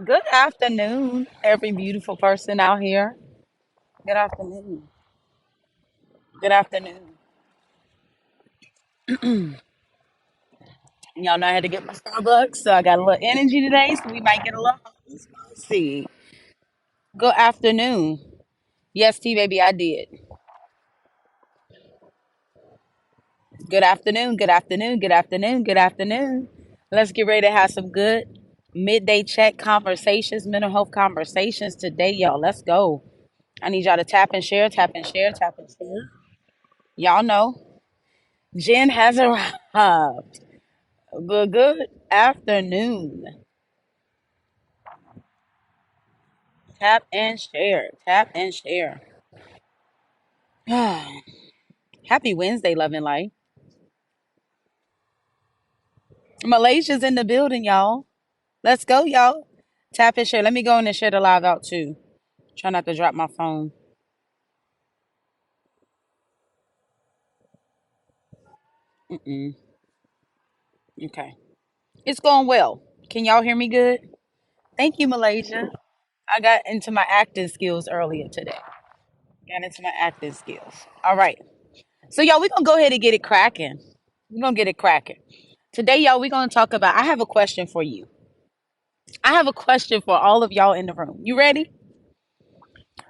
Good afternoon, every beautiful person out here. Good afternoon. Good afternoon. Y'all know I had to get my Starbucks, so I got a little energy today, so we might get a little. Let's see. Good afternoon. Yes, T baby, I did. Good afternoon. Good afternoon. Good afternoon. Good afternoon. Let's get ready to have some good midday check conversations, mental health conversations today, y'all. Let's go. I need y'all to tap and share, tap and share, tap and share. Y'all know Jen has arrived. Good afternoon. Tap and share. Tap and share. Happy Wednesday, Love and Life. Malaysia's in the building, y'all. Let's go, y'all. Tap and share. Let me go in and share the live out too. Try not to drop my phone. Mm-mm. Okay. It's going well. Can y'all hear me good? Thank you, Malaysia. I got into my acting skills earlier today. Got into my acting skills. All right. So, y'all, we're going to go ahead and get it cracking. We're going to get it cracking. Today, y'all, we're going to talk about. I have a question for you. I have a question for all of y'all in the room. You ready?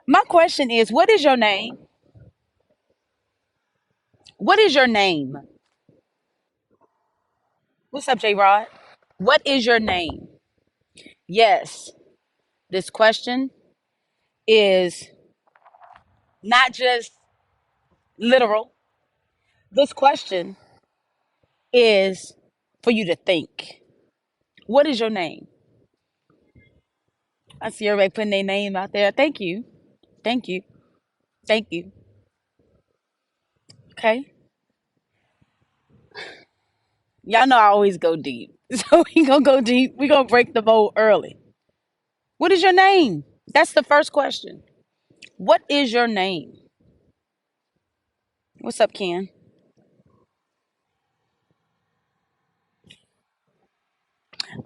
My question is, what is your name? What is your name? What's up, J Rod? What is your name? Yes, this question is not just literal. This question is for you to think. What is your name? I see everybody putting their name out there. Thank you. Thank you. Thank you. Okay. Y'all know I always go deep. So we gonna go deep. We gonna break the mold early. What is your name? That's the first question. What is your name? What's up, Ken?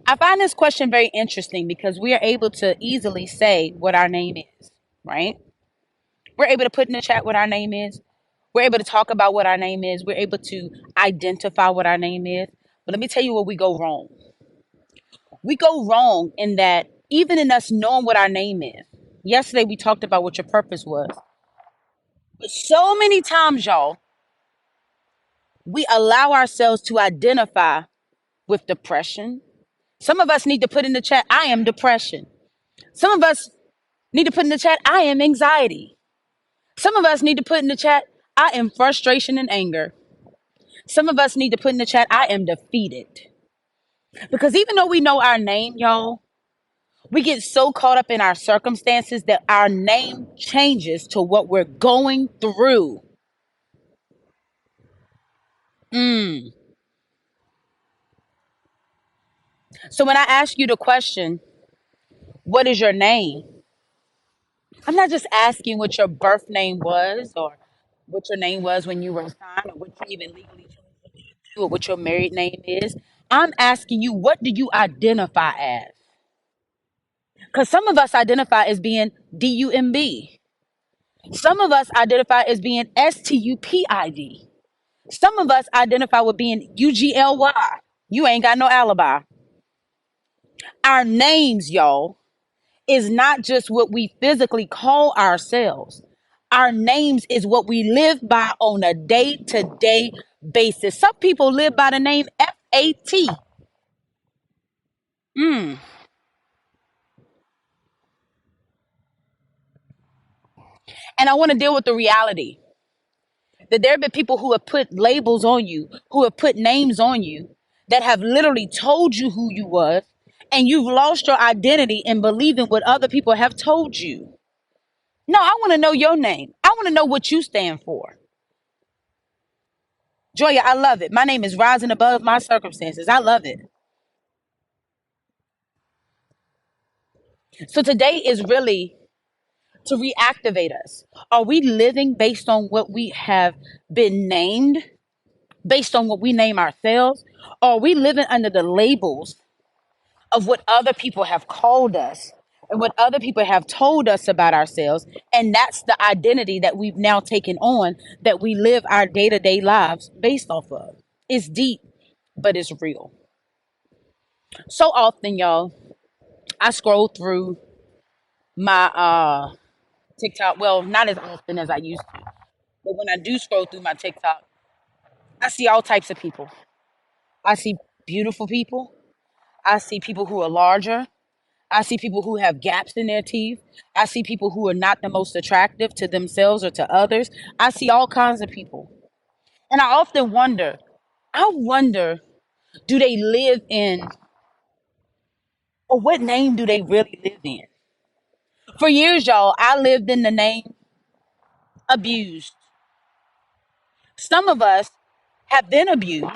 I find this question very interesting because we are able to easily say what our name is, right? We're able to put in the chat what our name is. We're able to talk about what our name is. We're able to identify what our name is. But let me tell you where we go wrong. We go wrong in that even in us knowing what our name is. Yesterday we talked about what your purpose was. But so many times, y'all, we allow ourselves to identify with depression. Some of us need to put in the chat, I am depression. Some of us need to put in the chat, I am anxiety. Some of us need to put in the chat, I am frustration and anger. Some of us need to put in the chat, I am defeated. Because even though we know our name, y'all, we get so caught up in our circumstances that our name changes to what we're going through. So when I ask you the question, what is your name? I'm not just asking what your birth name was or what your name was when you were signed or what you even legally chose to do or what your married name is. I'm asking you, what do you identify as? Because some of us identify as being DUMB. Some of us identify as being STUPID. Some of us identify with being UGLY. You ain't got no alibi. Our names, y'all, is not just what we physically call ourselves. Our names is what we live by on a day to day basis. Some people live by the name FAT. Mm. And I want to deal with the reality that there have been people who have put labels on you, who have put names on you, that have literally told you who you was, and you've lost your identity in believing what other people have told you. No, I want to know your name. I want to know what you stand for. Joya, I love it. My name is rising above my circumstances. I love it. So today is really to reactivate us. Are we living based on what we have been named, based on what we name ourselves? Or are we living under the labels of what other people have called us and what other people have told us about ourselves. And that's the identity that we've now taken on, that we live our day to day lives based off of. It's deep, but it's real. So often, y'all, I scroll through my TikTok. Well, not as often as I used to, but when I do scroll through my TikTok, I see all types of people. I see beautiful people. I see people who are larger. I see people who have gaps in their teeth. I see people who are not the most attractive to themselves or to others. I see all kinds of people. And I wonder, do they live in, or what name do they really live in? For years, y'all, I lived in the name abused. Some of us have been abused.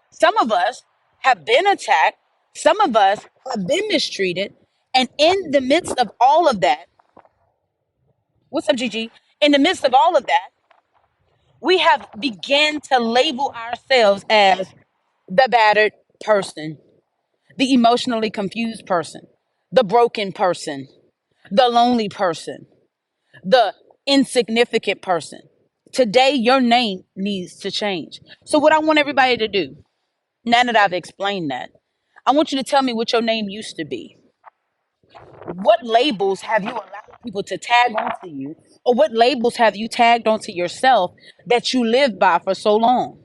Some of us have been attacked. Some of us have been mistreated. And in the midst of all of that, what's up, Gigi? In the midst of all of that, we have began to label ourselves as the battered person, the emotionally confused person, the broken person, the lonely person, the insignificant person. Today, your name needs to change. So, what I want everybody to do, now that I've explained that, I want you to tell me what your name used to be. What labels have you allowed people to tag onto you, or what labels have you tagged onto yourself that you lived by for so long?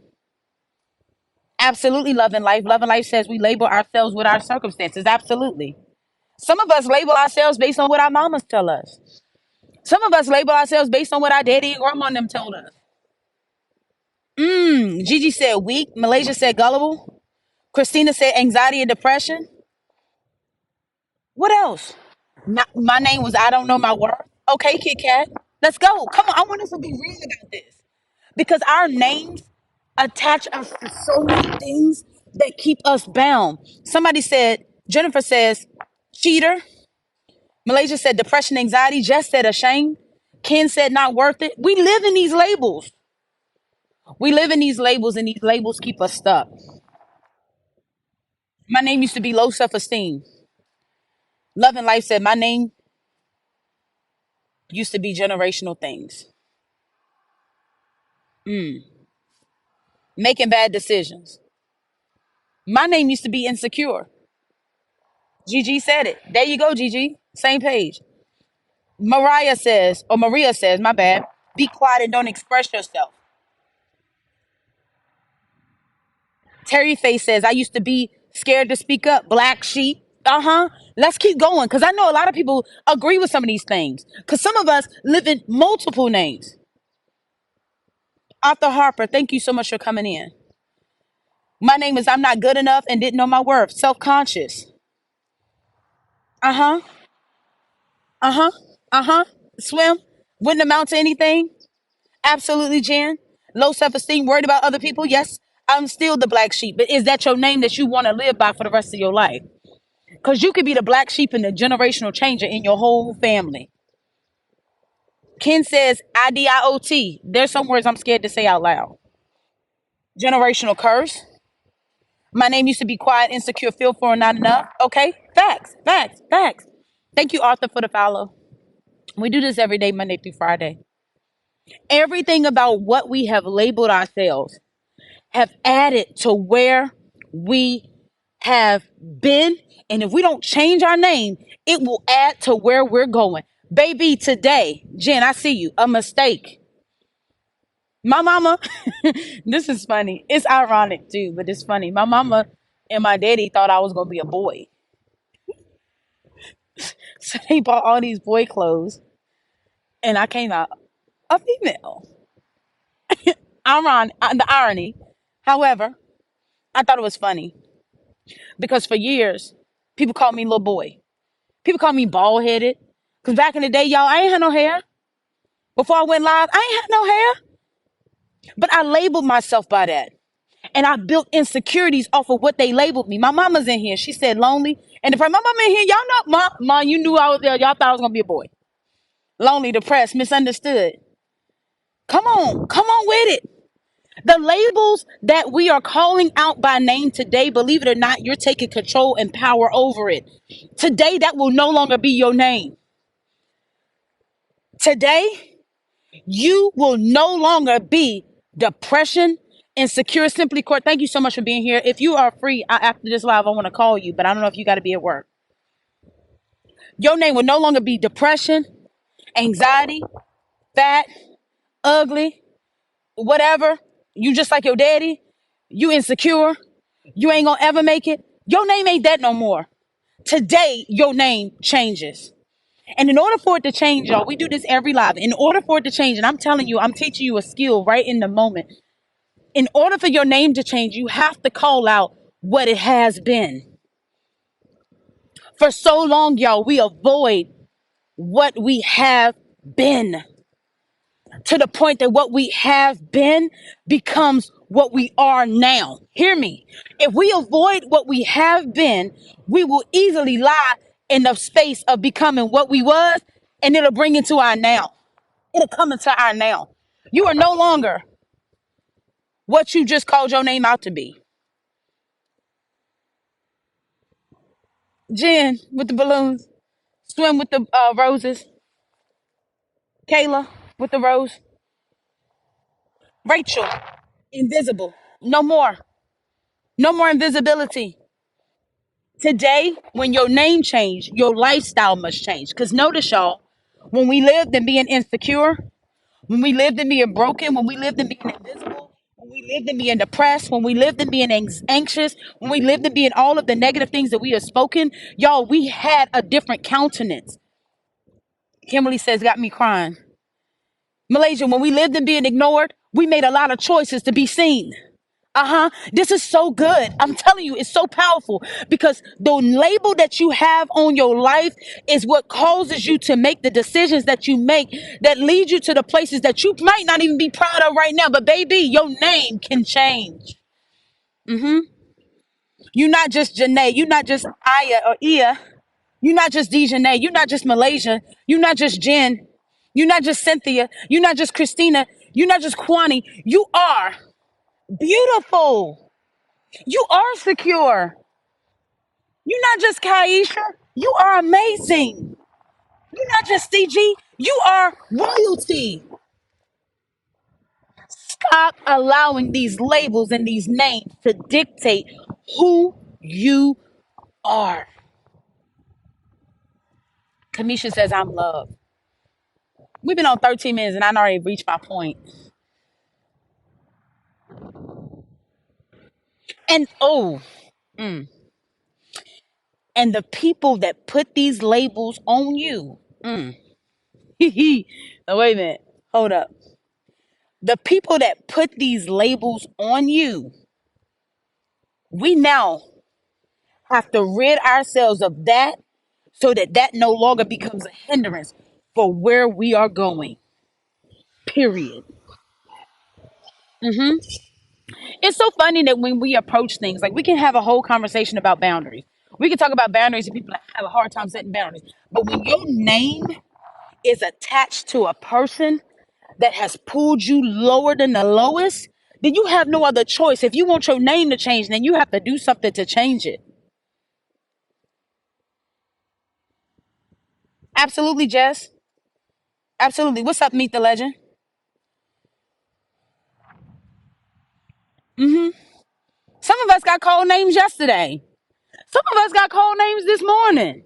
Absolutely, Love and Life. Love and Life says we label ourselves with our circumstances. Absolutely. Some of us label ourselves based on what our mamas tell us. Some of us label ourselves based on what our daddy and grandma and them told us. Gigi said weak. Malaysia said gullible. Christina said anxiety and depression. What else? My name was I don't know my worth. Okay, Kit Kat. Let's go. Come on. I want us to be real about this. Because our names attach us to so many things that keep us bound. Somebody said, Jennifer says, cheater. Malaysia said depression, anxiety. Jess said ashamed. Ken said not worth it. We live in these labels. We live in these labels, and these labels keep us stuck. My name used to be low self-esteem. Love and Life said my name used to be generational things. Making bad decisions. My name used to be insecure. Gigi said it. There you go, Gigi. Same page. Maria says, my bad, be quiet and don't express yourself. Terry Face says, I used to be scared to speak up. Black sheep. Uh-huh. Let's keep going, because I know a lot of people agree with some of these things. Because some of us live in multiple names. Arthur Harper, thank you so much for coming in. My name is I'm not good enough and didn't know my worth. Self-conscious. Uh-huh. Uh-huh. Uh-huh. Swim. Wouldn't amount to anything. Absolutely, Jen. Low self-esteem, worried about other people. Yes, I'm still the black sheep. But is that your name that you want to live by for the rest of your life? Because you could be the black sheep and the generational changer in your whole family. Ken says IDIOT. There's some words I'm scared to say out loud. Generational curse. My name used to be quiet, insecure, feel for, and not enough. Okay, facts, facts, facts. Thank you, Arthur, for the follow. We do this every day, Monday through Friday. Everything about what we have labeled ourselves have added to where we have been. And if we don't change our name, it will add to where we're going. Baby, today, Jen, I see you. A mistake. My mama, this is funny. It's ironic too, but it's funny. My mama and my daddy thought I was going to be a boy. So they bought all these boy clothes and I came out a female. The irony. However, I thought it was funny because for years, people called me little boy. People called me bald headed. Because back in the day, y'all, I ain't had no hair. Before I went live, I ain't had no hair. But I labeled myself by that. And I built insecurities off of what they labeled me. My mama's in here. She said lonely. And if my mama in here, y'all know, mom, you knew I was there. Y'all thought I was going to be a boy. Lonely, depressed, misunderstood. Come on with it. The labels that we are calling out by name today, believe it or not, you're taking control and power over it. Today, that will no longer be your name. Today, you will no longer be depression, insecure. Simply Court, thank you so much for being here. If you are free after this live, I want to call you, but I don't know if you got to be at work. Your name will no longer be depression, anxiety, fat, ugly, whatever. You just like your daddy. You insecure. You ain't gonna ever make it. Your name ain't that no more. Today, your name changes. And in order for it to change, y'all, we do this every live. In order for it to change, and I'm telling you, I'm teaching you a skill right in the moment. In order for your name to change, you have to call out what it has been. For so long, y'all, we avoid what we have been, to the point that what we have been becomes what we are now. Hear me. If we avoid what we have been, we will easily lie in the space of becoming what we was, and it'll bring into our now. It'll come into our now. You are no longer what you just called your name out to be. Jen with the balloons, Swim with the roses, Kayla with the rose, Rachel, invisible. No more. No more invisibility. Today, when your name changed, your lifestyle must change. Because notice, y'all, when we lived in being insecure, when we lived in being broken, when we lived in being invisible, when we lived in being depressed, when we lived in being anxious, when we lived in being all of the negative things that we have spoken, y'all, we had a different countenance. Kimberly says, got me crying. Malaysia, when we lived in being ignored, we made a lot of choices to be seen. This is so good. I'm telling you, it's so powerful, because the label that you have on your life is what causes you to make the decisions that you make, that lead you to the places that you might not even be proud of right now. But baby, your name can change. You're not just Janae. You're not just Aya or Ia. You're not just Dejanay. You're not just Malaysia. You're not just Jen. You're not just Cynthia. You're not just Christina. You're not just Kwani. You are beautiful. You are secure. You're not just Kaisha. You are amazing. You're not just CG. You are royalty. Stop allowing these labels and these names to dictate who you are. Kamisha says, I'm loved. We've been on 13 minutes and I already reached my point. And and the people that put these labels on you. Now, wait a minute. Hold up. The people that put these labels on you, we now have to rid ourselves of that, so that that no longer becomes a hindrance for where we are going. Period. It's so funny that when we approach things, like we can have a whole conversation about boundaries. We can talk about boundaries and people that have a hard time setting boundaries. But when your name is attached to a person that has pulled you lower than the lowest, then you have no other choice. If you want your name to change, then you have to do something to change it. Absolutely, Jess. Absolutely. What's up, Meet the Legend? Some of us got called names yesterday. Some of us got called names this morning.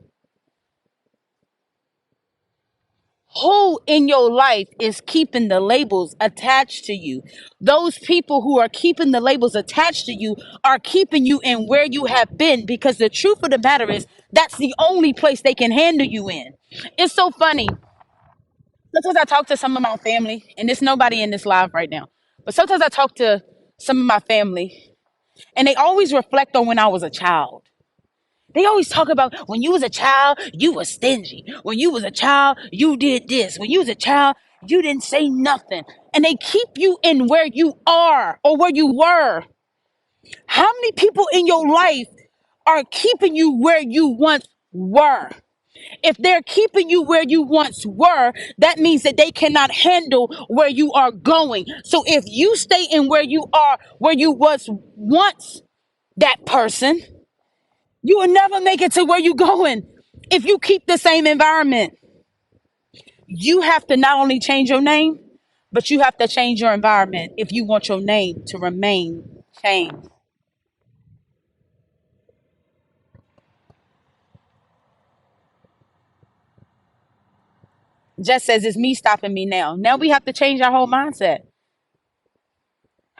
Who in your life is keeping the labels attached to you? Those people who are keeping the labels attached to you are keeping you in where you have been, because the truth of the matter is that's the only place they can handle you in. It's so funny. Sometimes I talk to some of my family, and there's nobody in this live right now, but sometimes I talk to some of my family, and they always reflect on when I was a child. They always talk about when you was a child, you were stingy. When you was a child, you did this. When you was a child, you didn't say nothing. And they keep you in where you are or where you were. How many people in your life are keeping you where you once were? If they're keeping you where you once were, that means that they cannot handle where you are going. So if you stay in where you are, where you was once that person, you will never make it to where you're going. If you keep the same environment, you have to not only change your name, but you have to change your environment if you want your name to remain changed. Just says it's me stopping me now. Now we have to change our whole mindset.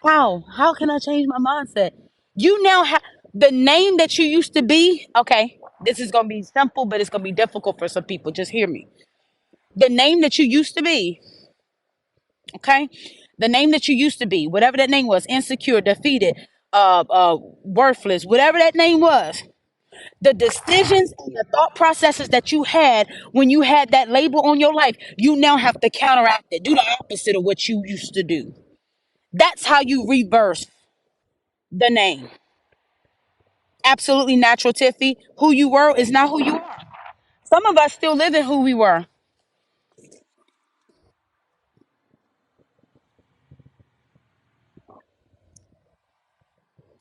How? How can I change my mindset? You now have the name that you used to be. Okay, this is gonna be simple, but it's gonna be difficult for some people. Just hear me. The name that you used to be, okay? The name that you used to be, whatever that name was, insecure, defeated, worthless, whatever that name was, the decisions and the thought processes that you had when you had that label on your life, you now have to counteract it. Do the opposite of what you used to do. That's how you reverse the name. Absolutely natural, Tiffy. Who you were is not who you are. Some of us still live in who we were.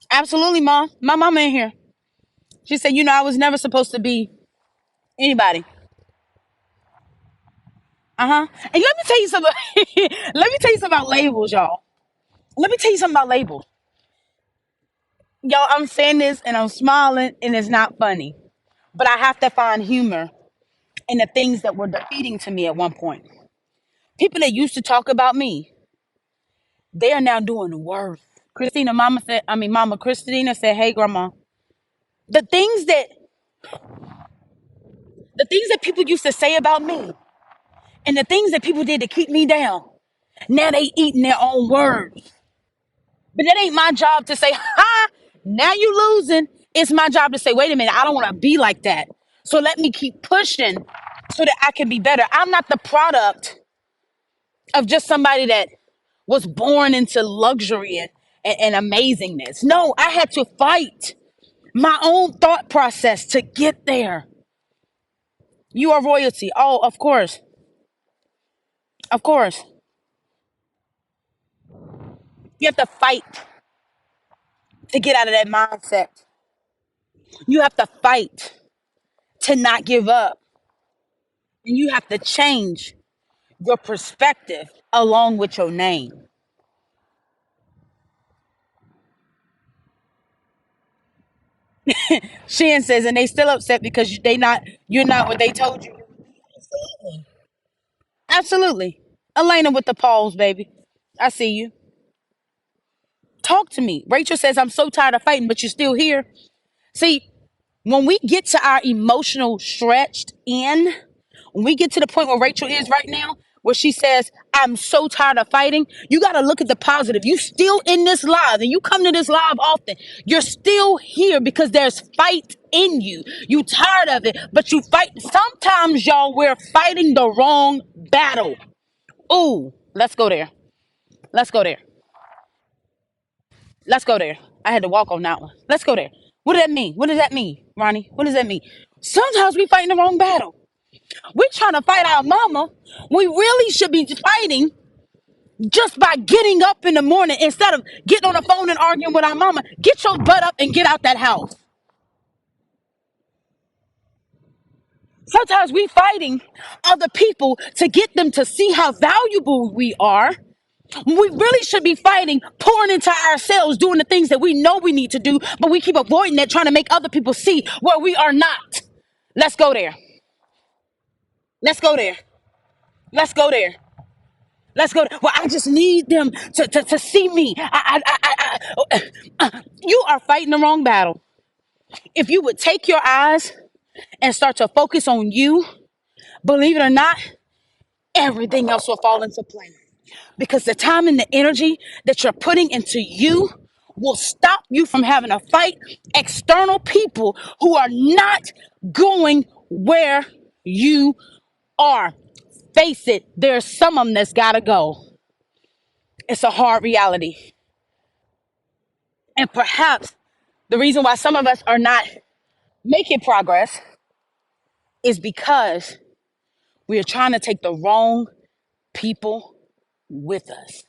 Absolutely, mom. My mama in here. She said, I was never supposed to be anybody. Uh-huh. And let me tell you something. Let me tell you something about labels, y'all. Let me tell you something about labels. Y'all, I'm saying this and I'm smiling and it's not funny. But I have to find humor in the things that were defeating to me at one point. People that used to talk about me, they are now doing worse. Mama Christina said, hey, grandma, the things that the things that people used to say about me and the things that people did to keep me down, now they eating their own words. But that ain't my job to say, ha, now you losing. It's my job to say, wait a minute, I don't want to be like that. So let me keep pushing so that I can be better. I'm not the product of just somebody that was born into luxury and amazingness. No, I had to fight my own thought process to get there. You are royalty. Oh, of course. Of course. You have to fight to get out of that mindset. You have to fight to not give up. And you have to change your perspective along with your name. Shan says, and they still upset because you're not what they told you. Absolutely. Elena with the pause, baby. I see you. Talk to me. Rachel says, I'm so tired of fighting, but you're still here. See, when we get to our emotional stretched in, when we get to the point where Rachel is right now, where she says, I'm so tired of fighting, you got to look at the positive. You still in this live and you come to this live often. You're still here because there's fight in you. You tired of it, but you fight. Sometimes, y'all, we're fighting the wrong battle. Ooh, let's go there. Let's go there. Let's go there. I had to walk on that one. Let's go there. What does that mean? What does that mean, Ronnie? What does that mean? Sometimes we fighting the wrong battle. We're trying to fight our mama. We really should be fighting just by getting up in the morning instead of getting on the phone and arguing with our mama. Get your butt up and get out that house. Sometimes we fighting other people to get them to see how valuable we are. We really should be fighting, pouring into ourselves, doing the things that we know we need to do, but we keep avoiding that, trying to make other people see where we are not. Let's go there. Let's go there. Let's go there. Let's go. Well, I just need them to see me. You are fighting the wrong battle. If you would take your eyes and start to focus on you, believe it or not, everything else will fall into place. Because the time and the energy that you're putting into you will stop you from having to fight external people who are not going where you are. Face it, there's some of them that's got to go. It's a hard reality. And perhaps the reason why some of us are not making progress is because we are trying to take the wrong people with us.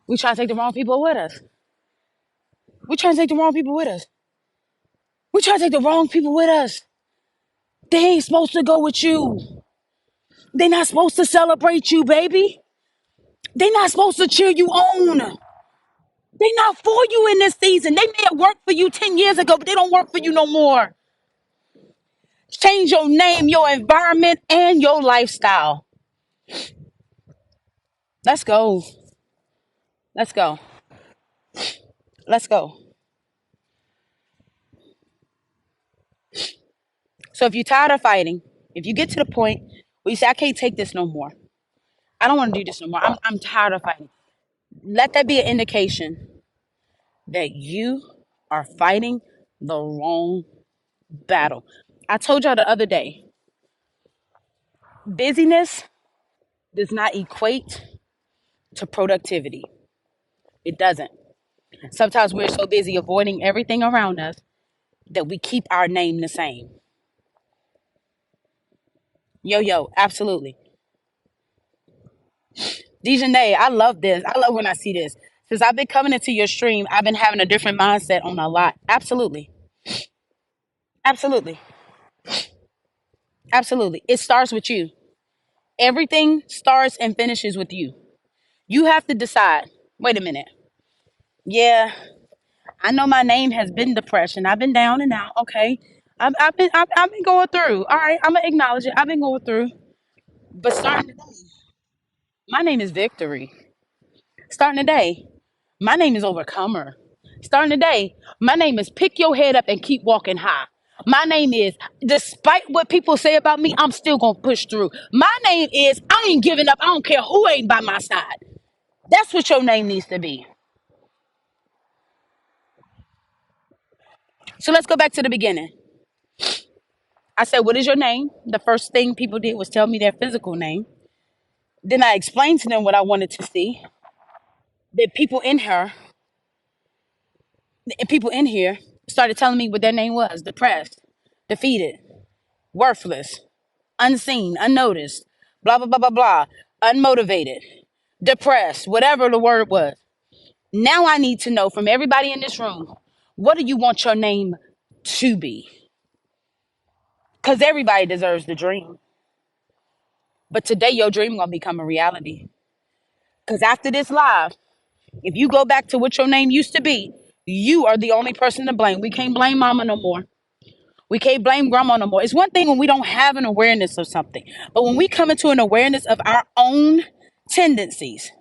We try to take the wrong people with us. We trying to take the wrong people with us. We try to take the wrong people with us. They ain't supposed to go with you. They not supposed to celebrate you, baby. They not supposed to cheer you on. They not for you in this season. They may have worked for you 10 years ago, but they don't work for you no more. Change your name, your environment, and your lifestyle. Let's go. Let's go. Let's go. So if you're tired of fighting, if you get to the point where you say, I can't take this no more. I don't want to do this no more. I'm tired of fighting. Let that be an indication that you are fighting the wrong battle. I told y'all the other day, busyness does not equate to productivity. It doesn't. Sometimes we're so busy avoiding everything around us that we keep our name the same. Yo, absolutely. Dejanay, I love this. I love when I see this. Since I've been coming into your stream, I've been having a different mindset on a lot. Absolutely. Absolutely. Absolutely. It starts with you. Everything starts and finishes with you. You have to decide, wait a minute. Yeah, I know my name has been depression. I've been down and out. Okay. I've been going through. All right, I'm gonna acknowledge it. I've been going through. But starting today, my name is Victory. Starting today, my name is Overcomer. Starting today, my name is Pick Your Head Up and Keep Walking High. My name is, despite what people say about me, I'm still gonna push through. My name is, I ain't giving up. I don't care who ain't by my side. That's what your name needs to be. So let's go back to the beginning. I said, what is your name? The first thing people did was tell me their physical name. Then I explained to them what I wanted to see. That people in here started telling me what their name was: depressed, defeated, worthless, unseen, unnoticed, blah, blah, blah, blah, blah, unmotivated, depressed, whatever the word was. Now I need to know from everybody in this room, what do you want your name to be? Because everybody deserves the dream. But today your dream gonna become a reality. Because after this live, if you go back to what your name used to be, you are the only person to blame. We can't blame mama no more. We can't blame grandma no more. It's one thing when we don't have an awareness of something, but when we come into an awareness of our own tendencies,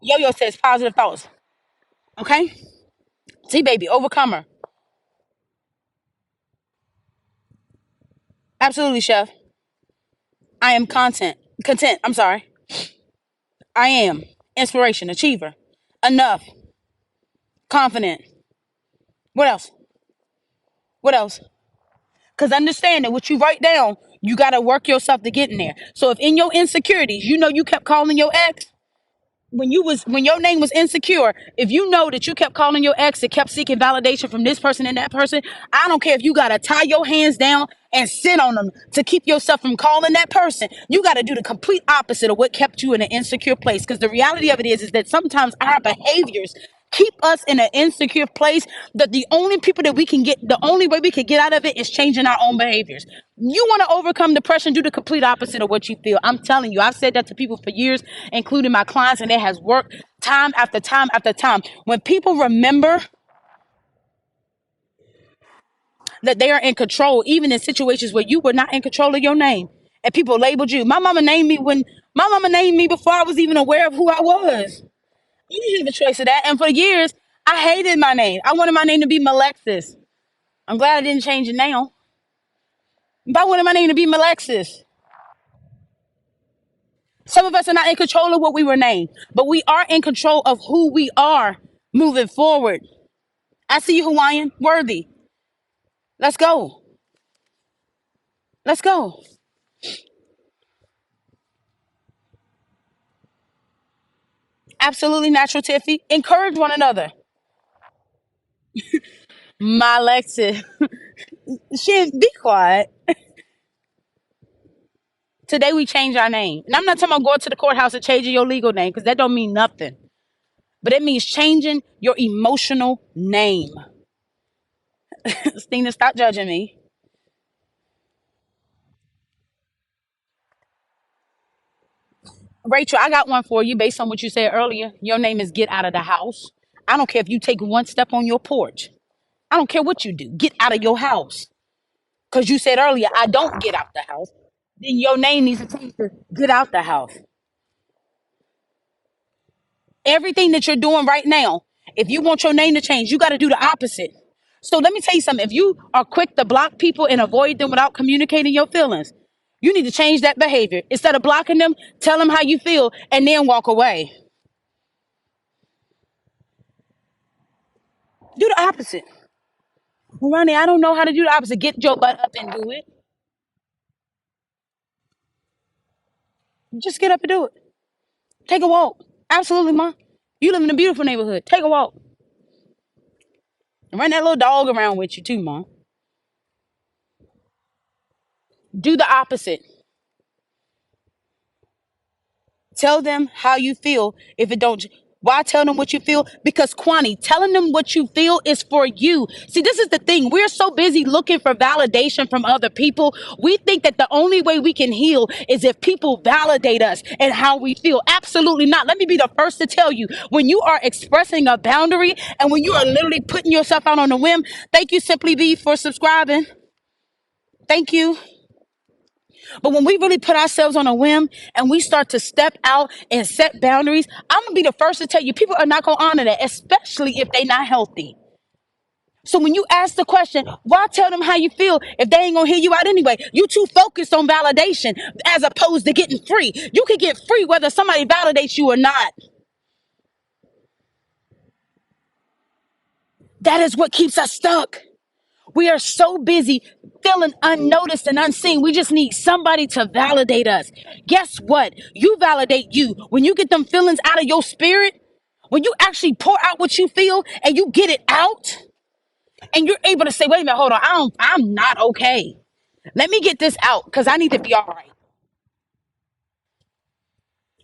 Yo-Yo says positive thoughts. Okay? See, baby, overcomer. Absolutely, chef. I am content. I'm sorry. I am inspiration, achiever, enough, confident. What else? What else? Because understand that what you write down, you got to work yourself to get in there. So if in your insecurities, you know you kept calling your ex, when your name was insecure, if you know that you kept calling your ex and kept seeking validation from this person and that person, I don't care if you gotta tie your hands down and sit on them to keep yourself from calling that person. You gotta do the complete opposite of what kept you in an insecure place. Because the reality of it is that sometimes our behaviors keep us in an insecure place, that the only way we can get out of it is changing our own behaviors. You want to overcome depression, do the complete opposite of what you feel. I'm telling you, I've said that to people for years, including my clients, and it has worked time after time after time. When people remember that they are in control, even in situations where you were not in control of your name, and people labeled you. My mama named me before I was even aware of who I was. You didn't have a choice of that. And for years, I hated my name. I wanted my name to be Malexis. I'm glad I didn't change it now. But I wanted my name to be Malexis. Some of us are not in control of what we were named, but we are in control of who we are moving forward. I see you, Hawaiian. Worthy. Let's go. Let's go. Absolutely natural, Tiffy. Encourage one another. My Lexus. Shin, be quiet. Today we change our name. And I'm not talking about going to the courthouse and changing your legal name because that don't mean nothing. But it means changing your emotional name. Stina, stop judging me. Rachel, I got one for you based on what you said earlier. Your name is Get Out of the House. I don't care if you take one step on your porch. I don't care what you do. Get out of your house. Because you said earlier, I don't get out the house. Then your name needs to change to Get Out the House. Everything that you're doing right now, if you want your name to change, you got to do the opposite. So let me tell you something. If you are quick to block people and avoid them without communicating your feelings, you need to change that behavior. Instead of blocking them, tell them how you feel and then walk away. Do the opposite. Well, Ronnie, I don't know how to do the opposite. Get your butt up and do it. Just get up and do it. Take a walk. Absolutely, ma. You live in a beautiful neighborhood. Take a walk. And run that little dog around with you too, mom. Do the opposite. Tell them how you feel. If it don't, why tell them what you feel? Because Kwani, telling them what you feel is for you. See, this is the thing. We're so busy looking for validation from other people. We think that the only way we can heal is if people validate us and how we feel. Absolutely not. Let me be the first to tell you, when you are expressing a boundary and when you are literally putting yourself out on a whim, thank you, Simply B, for subscribing. Thank you. But when we really put ourselves on a whim and we start to step out and set boundaries, I'm gonna be the first to tell you people are not gonna honor that, especially if they're not healthy. So when you ask the question, why tell them how you feel if they ain't gonna hear you out anyway? You too focused on validation as opposed to getting free. You can get free whether somebody validates you or not. That is what keeps us stuck. We are so busy feeling unnoticed and unseen. We just need somebody to validate us. Guess what? You validate you. When you get them feelings out of your spirit, when you actually pour out what you feel and you get it out, and you're able to say, wait a minute, hold on, I'm not okay. Let me get this out because I need to be all right.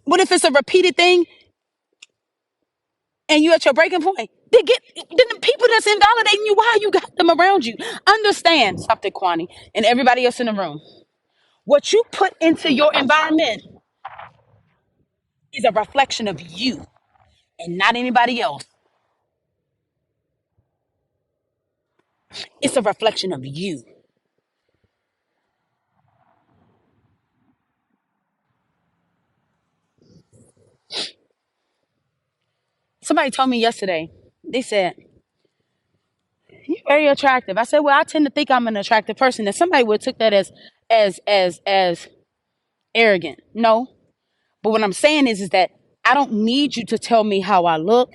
What if it's a repeated thing and you at your breaking point? Then the people that's invalidating you, why you got them around you? Understand something, Kwani, and everybody else in the room. What you put into your environment is a reflection of you and not anybody else. It's a reflection of you. Somebody told me yesterday, they said, you're very attractive. I said, well, I tend to think I'm an attractive person. And somebody would have took that as arrogant. No. But what I'm saying is that I don't need you to tell me how I look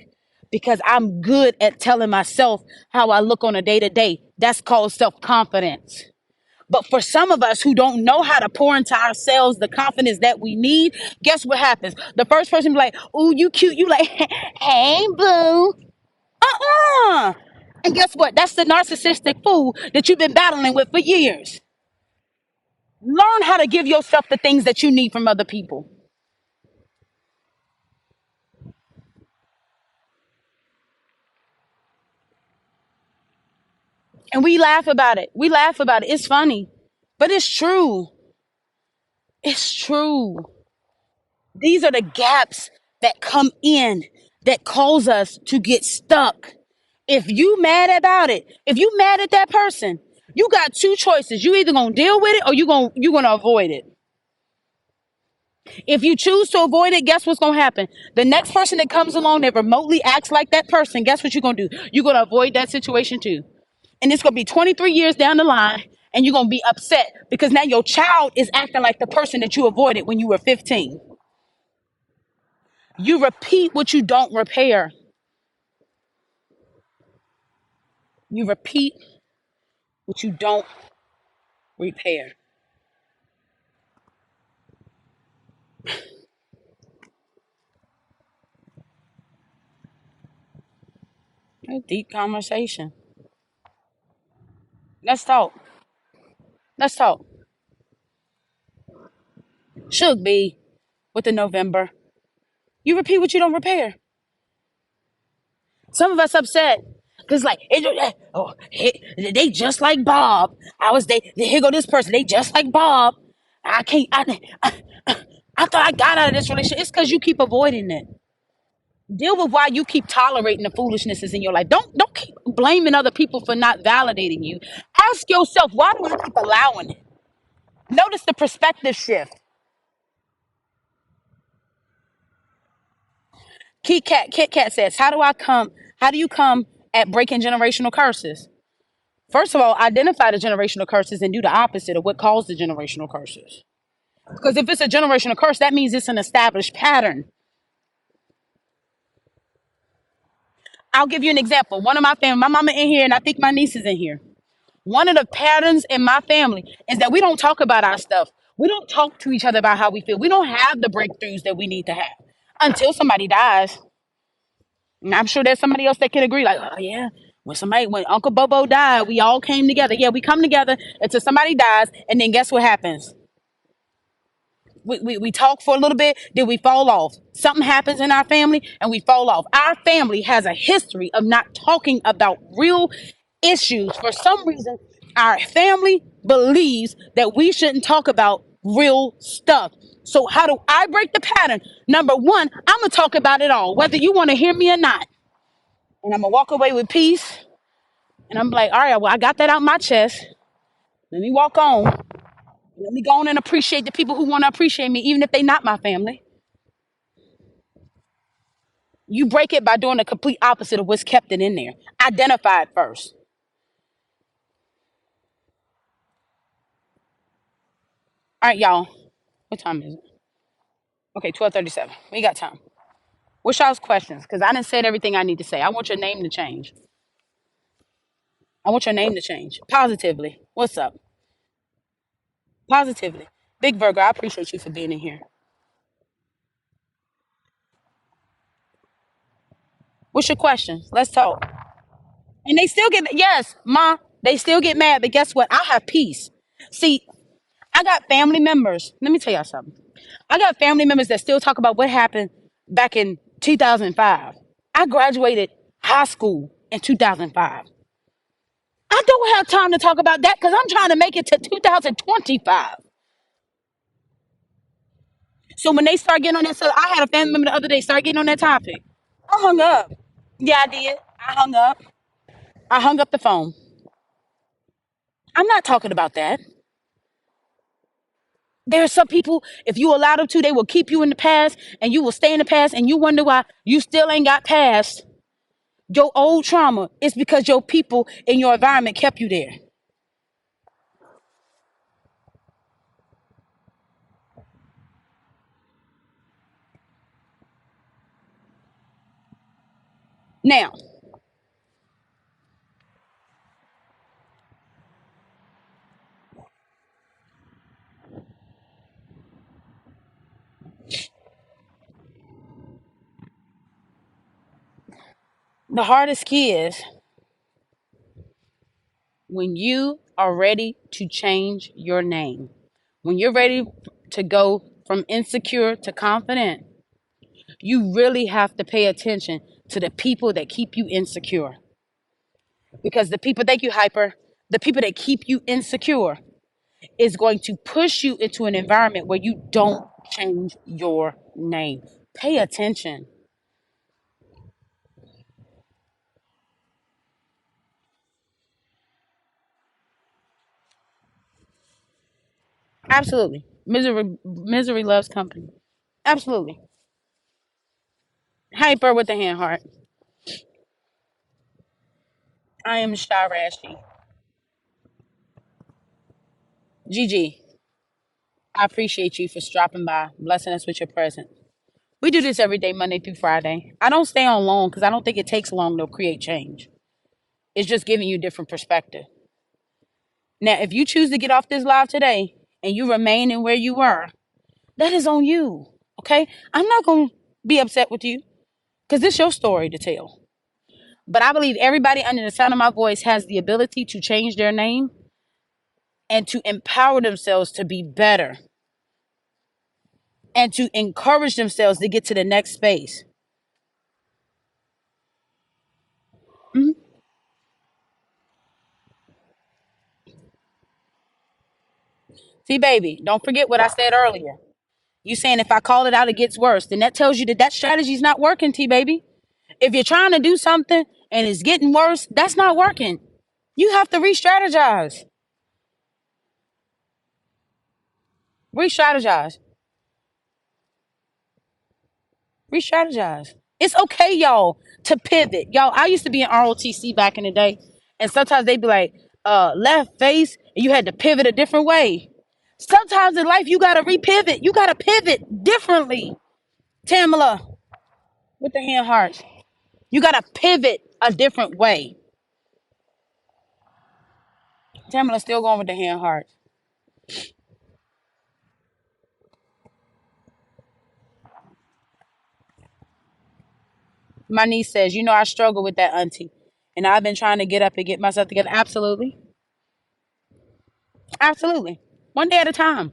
because I'm good at telling myself how I look on a day to day. That's called self-confidence. But for some of us who don't know how to pour into ourselves the confidence that we need, guess what happens? The first person be like, "Ooh, you cute." You like, "Hey, boo." Uh-uh. And guess what? That's the narcissistic fool that you've been battling with for years. Learn how to give yourself the things that you need from other people. And we laugh about it. We laugh about it. It's funny. But it's true. It's true. These are the gaps that come in that cause us to get stuck. If you mad about it, if you mad at that person, you got two choices. You either gonna deal with it or you gonna avoid it. If you choose to avoid it, guess what's gonna happen? The next person that comes along that remotely acts like that person, guess what you're gonna do? You're gonna avoid that situation too. And it's gonna be 23 years down the line, and you're gonna be upset because now your child is acting like the person that you avoided when you were 15. You repeat what you don't repair. You repeat what you don't repair. A deep conversation. Let's talk. Let's talk. Should be with the November. You repeat what you don't repair. Some of us upset because like they just like Bob. Here go this person. They just like Bob. I can't. I thought I got out of this relationship. It's because you keep avoiding it. Deal with why you keep tolerating the foolishnesses in your life. Don't keep blaming other people for not validating you. Ask yourself, why do I keep allowing it? Notice the perspective shift. Kit Kat says, how do you come at breaking generational curses? First of all, identify the generational curses and do the opposite of what caused the generational curses. Because if it's a generational curse, that means it's an established pattern. I'll give you an example. One of my family, my mama in here, and I think my niece is in here. One of the patterns in my family is that we don't talk about our stuff. We don't talk to each other about how we feel. We don't have the breakthroughs that we need to have until somebody dies. And I'm sure there's somebody else that can agree, like, oh yeah, when Uncle Bobo died, we all came together. Yeah, we come together until somebody dies, and then guess what happens? We talk for a little bit, then we fall off. Something happens in our family and we fall off. Our family has a history of not talking about real issues. For some reason, our family believes that we shouldn't talk about real stuff. So, how do I break the pattern? Number one, I'm going to talk about it all, whether you want to hear me or not. And I'm going to walk away with peace. And I'm like, all right, well, I got that out my chest. Let me walk on. Let me go on and appreciate the people who want to appreciate me, even if they're not my family. You break it by doing the complete opposite of what's kept it in there. Identify it first. All right, y'all. What time is it? Okay, 12:37. We got time. What's y'all's questions? Because I didn't say everything I need to say. I want your name to change. I want your name to change. Positively. What's up? Positively. Big Virgo, I appreciate you for being in here. What's your questions? Let's talk. And they still get, yes, Ma, they still get mad, but guess what? I have peace. See, I got family members. Let me tell y'all something. I got family members that still talk about what happened back in 2005. I graduated high school in 2005. I don't have time to talk about that because I'm trying to make it to 2025. So when they start getting on that, so I had a family member the other day start getting on that topic. I hung up. Yeah, I did. I hung up. I hung up the phone. I'm not talking about that. There are some people, if you allow them to, they will keep you in the past and you will stay in the past and you wonder why you still ain't got past your old trauma. It's because your people in your environment kept you there. Now, the hardest key is when you are ready to change your name, when you're ready to go from insecure to confident, you really have to pay attention to the people that keep you insecure. Because the people, thank you, Hyper, the people that keep you insecure is going to push you into an environment where you don't change your name. Pay attention. Absolutely. Misery loves company. Absolutely. Hyper with the hand heart. I am Shirashi. Gigi, I appreciate you for stopping by, blessing us with your presence. We do this every day, Monday through Friday. I don't stay on long because I don't think it takes long to create change. It's just giving you a different perspective. Now, if you choose to get off this live today and you remain in where you were, that is on you. Okay? I'm not going to be upset with you because it's your story to tell. But I believe everybody under the sound of my voice has the ability to change their name and to empower themselves to be better and to encourage themselves to get to the next space. Mhm. See, baby, don't forget what I said earlier. You saying if I call it out, it gets worse. Then that tells you that that strategy is not working, T baby. If you're trying to do something and it's getting worse, that's not working. You have to re-strategize. Re-strategize. Re-strategize. It's okay, y'all, to pivot. Y'all, I used to be in ROTC back in the day, and sometimes they'd be like, left face, and you had to pivot a different way. Sometimes in life, you gotta repivot. You gotta pivot differently. Tamala, with the hand hearts. You gotta pivot a different way. Tamala still going with the hand hearts. My niece says, you know, I struggle with that, auntie. And I've been trying to get up and get myself together. Absolutely. Absolutely. One day at a time.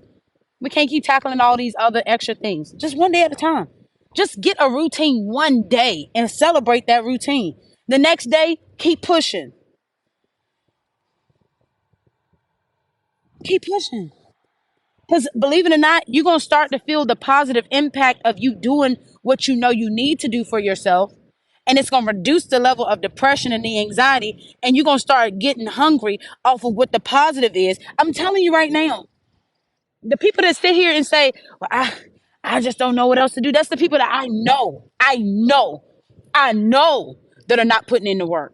We can't keep tackling all these other extra things. Just one day at a time. Just get a routine one day and celebrate that routine. The next day, keep pushing. Keep pushing. Because believe it or not, you're going to start to feel the positive impact of you doing what you know you need to do for yourself. And it's going to reduce the level of depression and the anxiety. And you're going to start getting hungry off of what the positive is. I'm telling you right now, the people that sit here and say, well, I just don't know what else to do. That's the people that I know that are not putting in the work.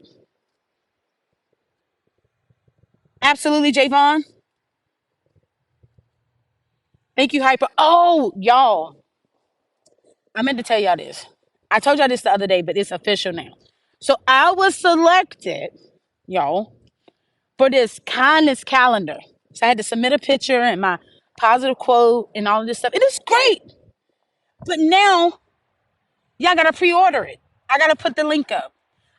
Absolutely, Javon. Thank you, Hyper. Oh, y'all. I meant to tell y'all this. I told y'all this the other day, but it's official now. So I was selected, y'all, for this kindness calendar. So I had to submit a picture and my positive quote and all of this stuff. It is great. But now y'all gotta pre-order it. I gotta put the link up.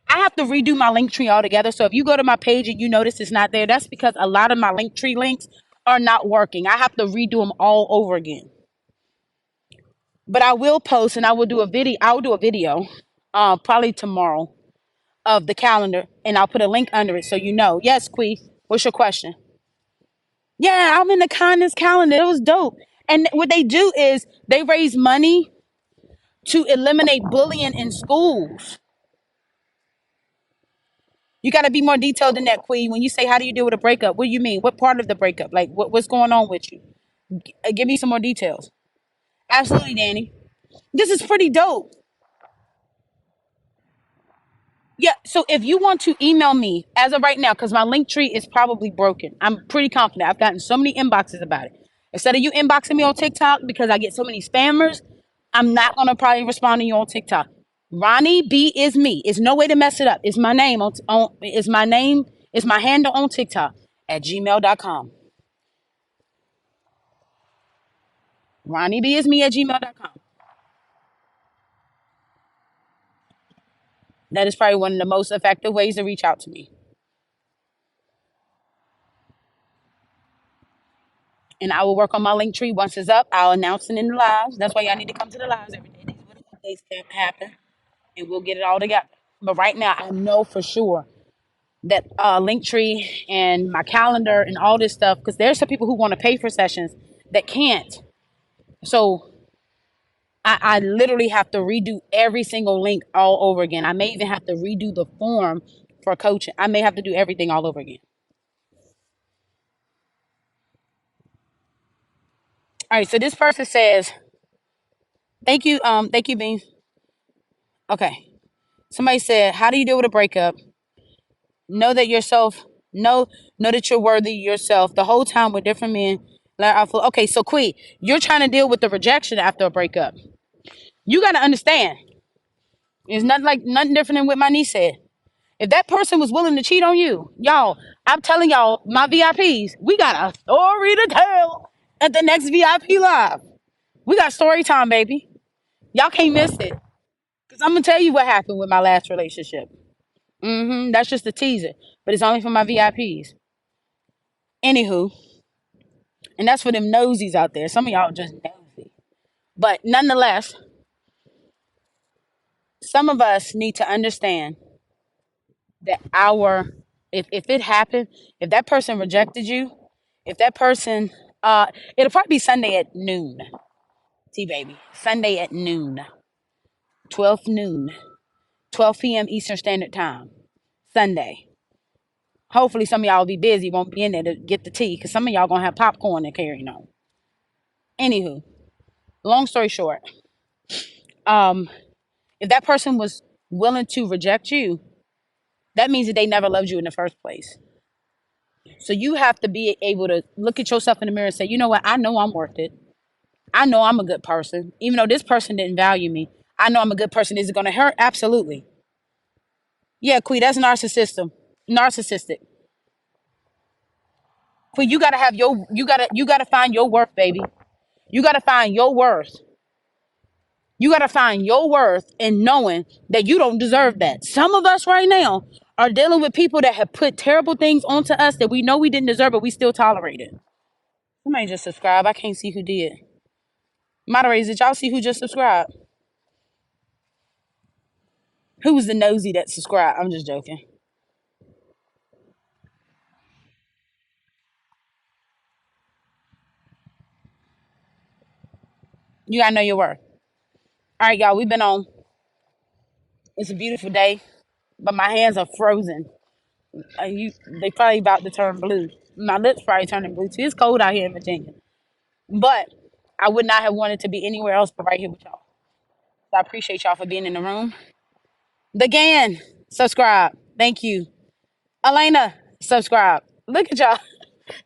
I have to redo my link tree altogether. So if you go to my page and you notice it's not there, that's because a lot of my link tree links are not working. I have to redo them all over again. But I will post and I will do a video. I will do a video, probably tomorrow, of the calendar, and I'll put a link under it so you know. Yes, Quee. What's your question? Yeah, I'm in the kindness calendar. It was dope. And what they do is they raise money to eliminate bullying in schools. You got to be more detailed than that, Queen. When you say, how do you deal with a breakup? What do you mean? What part of the breakup? Like, what's going on with you? Give me some more details. Absolutely, Danny. This is pretty dope. Yeah, so if you want to email me as of right now, because my link tree is probably broken, I'm pretty confident. I've gotten so many inboxes about it. Instead of you inboxing me on TikTok because I get so many spammers, I'm not gonna probably respond to you on TikTok. Ronnie B is me. It's no way to mess it up. It's my name on is my name, is my handle on TikTok at gmail.com. Ronnie B is me at gmail.com. That is probably one of the most effective ways to reach out to me. And I will work on my link tree. Once it's up, I'll announce it in the lives. That's why y'all need to come to the lives every day. These are the updates that happen, and we'll get it all together. But right now, I know for sure that link tree and my calendar and all this stuff, because there's some people who want to pay for sessions that can't. So I literally have to redo every single link all over again. I may even have to redo the form for coaching. I may have to do everything all over again. All right, so this person says, thank you, Bean. Okay. Somebody said, how do you deal with a breakup? Know that yourself, know that you're worthy yourself the whole time with different men. Okay, so Quee, you're trying to deal with the rejection after a breakup. You gotta understand. It's nothing different than what my niece said. If that person was willing to cheat on you, y'all, I'm telling y'all, my VIPs, we got a story to tell at the next VIP live. We got story time, baby. Y'all can't miss it. Because I'm going to tell you what happened with my last relationship. That's just a teaser, but it's only for my VIPs. Anywho, and that's for them nosies out there. Some of y'all just nosy. But nonetheless, some of us need to understand that if it happened, if that person rejected you, if that person it'll probably be Sunday at noon. T baby. Sunday at noon. 12 noon. 12 p.m. Eastern Standard Time. Sunday. Hopefully some of y'all will be busy, won't be in there to get the tea, because some of y'all gonna have popcorn and carrying on. Anywho, long story short, um, if that person was willing to reject you, that means that they never loved you in the first place. So you have to be able to look at yourself in the mirror and say, you know what, I know I'm worth it. I know I'm a good person. Even though this person didn't value me, I know I'm a good person. Is it gonna hurt? Absolutely. Yeah, Queen, that's narcissism. Narcissistic. Queen, you gotta find your worth, baby. You gotta find your worth. You got to find your worth in knowing that you don't deserve that. Some of us right now are dealing with people that have put terrible things onto us that we know we didn't deserve, but we still tolerate it. Somebody just subscribed. I can't see who did. Moderators, did y'all see who just subscribed? Who was the nosy that subscribed? I'm just joking. You got to know your worth. All right, y'all, we've been on. It's a beautiful day, but my hands are frozen. They probably about to turn blue. My lips probably turning blue too. It's cold out here in Virginia. But I would not have wanted to be anywhere else but right here with y'all. So I appreciate y'all for being in the room. The Gan, subscribe. Thank you. Elena, subscribe. Look at y'all.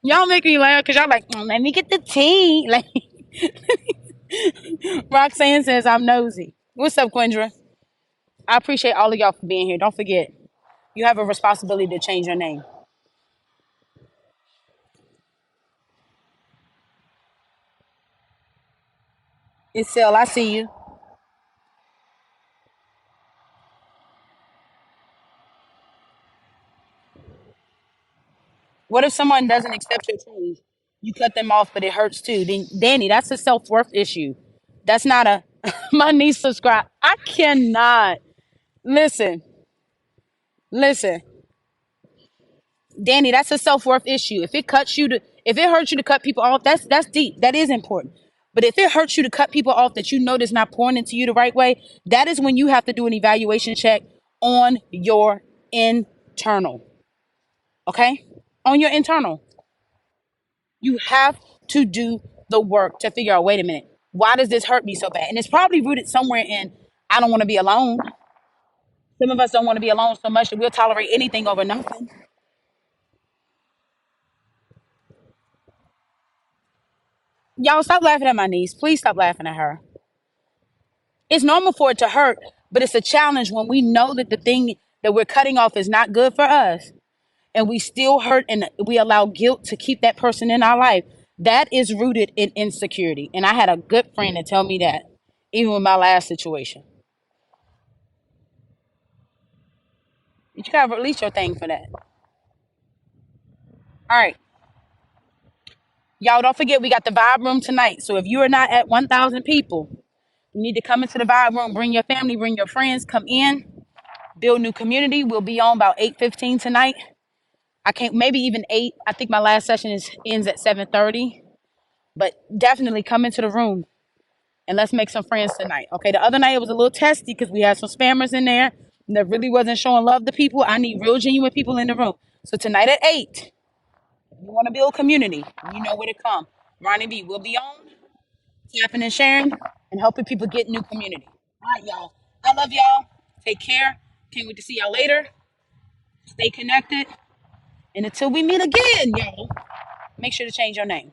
Y'all make me laugh because y'all like, let me get the tea. Like Roxanne says, I'm nosy. What's up, Quindra? I appreciate all of y'all for being here. Don't forget, you have a responsibility to change your name. It's Sil, I see you. What if someone doesn't accept your change? You cut them off, but it hurts too. Then, Danny, that's a self worth issue. That's not a my niece subscribe. I cannot listen. Listen, Danny, that's a self worth issue. If it hurts you to cut people off, that's deep. That is important. But if it hurts you to cut people off that you know that's not pouring into you the right way, that is when you have to do an evaluation check on your internal. Okay, on your internal. You have to do the work to figure out, wait a minute, why does this hurt me so bad? And it's probably rooted somewhere in, I don't want to be alone. Some of us don't want to be alone so much that we'll tolerate anything over nothing. Y'all stop laughing at my niece. Please stop laughing at her. It's normal for it to hurt, but it's a challenge when we know that the thing that we're cutting off is not good for us and we still hurt and we allow guilt to keep that person in our life. That is rooted in insecurity. And I had a good friend to tell me that, even with my last situation. You gotta release your thing for that. All right. Y'all don't forget we got the vibe room tonight. So if you are not at 1,000 people, you need to come into the vibe room, bring your family, bring your friends, come in, build new community. We'll be on about 8:15 tonight. I can't, maybe even 8. I think my last session ends at 7:30. But definitely come into the room and let's make some friends tonight. Okay, the other night it was a little testy because we had some spammers in there that really wasn't showing love to people. I need real genuine people in the room. So tonight at 8, if you want to build community, you know where to come. Ronnie B will be on, tapping and sharing and helping people get new community. All right, y'all. I love y'all. Take care. Can't wait to see y'all later. Stay connected. And until we meet again, y'all, make sure to change your name.